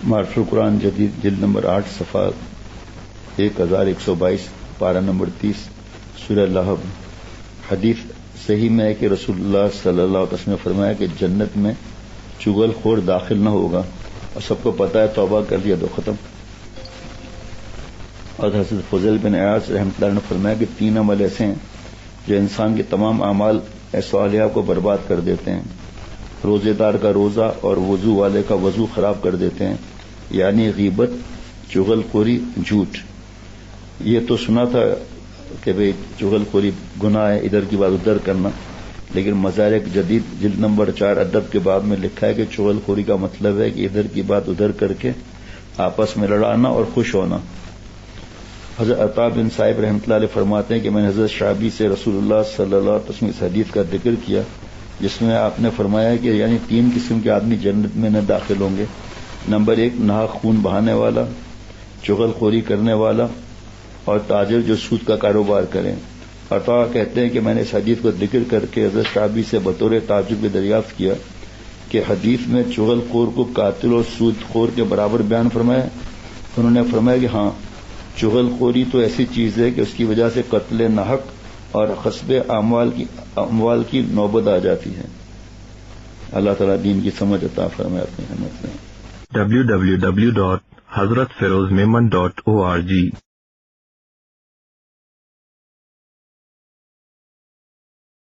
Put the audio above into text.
معرف القرآن جدید جلد نمبر 8 صفحہ 1122 پارہ نمبر 30 سورہ لہب. حدیث صحیح میں ہے کہ رسول اللہ صلی اللہ علیہ وسلم نے فرمایا کہ جنت میں چغل خور داخل نہ ہوگا، اور سب کو پتہ ہے توبہ کر دیا تو ختم. اور حضرت فضیل بن عیاض رحمۃ اللہ نے فرمایا کہ 3 عمل ایسے ہیں جو انسان کے تمام اعمال صالحہ کو برباد کر دیتے ہیں. روزے دار کا روزہ اور وضو والے کا وضو خراب کر دیتے ہیں، یعنی غیبت، چغل خوری، جھوٹ. یہ تو سنا تھا کہ بھئی چغل خوری گناہ ہے، ادھر کی بات ادھر کرنا، لیکن مدارک جدید جلد نمبر 4 ادب کے باب میں لکھا ہے کہ چغل خوری کا مطلب ہے کہ ادھر کی بات ادھر کر کے آپس میں لڑانا اور خوش ہونا. حضرت عطا بن صاحب رحمۃ اللہ علیہ فرماتے ہیں کہ میں نے حضرت شعبی سے رسول اللہ صلی اللہ علیہ وسلم اس حدیث کا ذکر کیا جس میں آپ نے فرمایا کہ یعنی 3 قسم کے آدمی جنت میں نہ داخل ہوں گے. نمبر 1 ناحق خون بہانے والا، چغل خوری کرنے والا، اور تاجر جو سود کا کاروبار کریں. عطا کہتے ہیں کہ میں نے اس حدیث کو ذکر کر کے حضرت شعبی سے بطور تعجب کے دریافت کیا کہ حدیث میں چغل خور کو قاتل اور سود خور کے برابر بیان فرمایا. انہوں نے فرمایا کہ ہاں، چغل خوری تو ایسی چیز ہے کہ اس کی وجہ سے قتل ناحق اور غصب اموال کی نوبت آ جاتی ہے. اللہ تعالیٰ دین کی سمجھ عطا فرمائے اپنی رحمت سے. www.hazratfirozmemon.org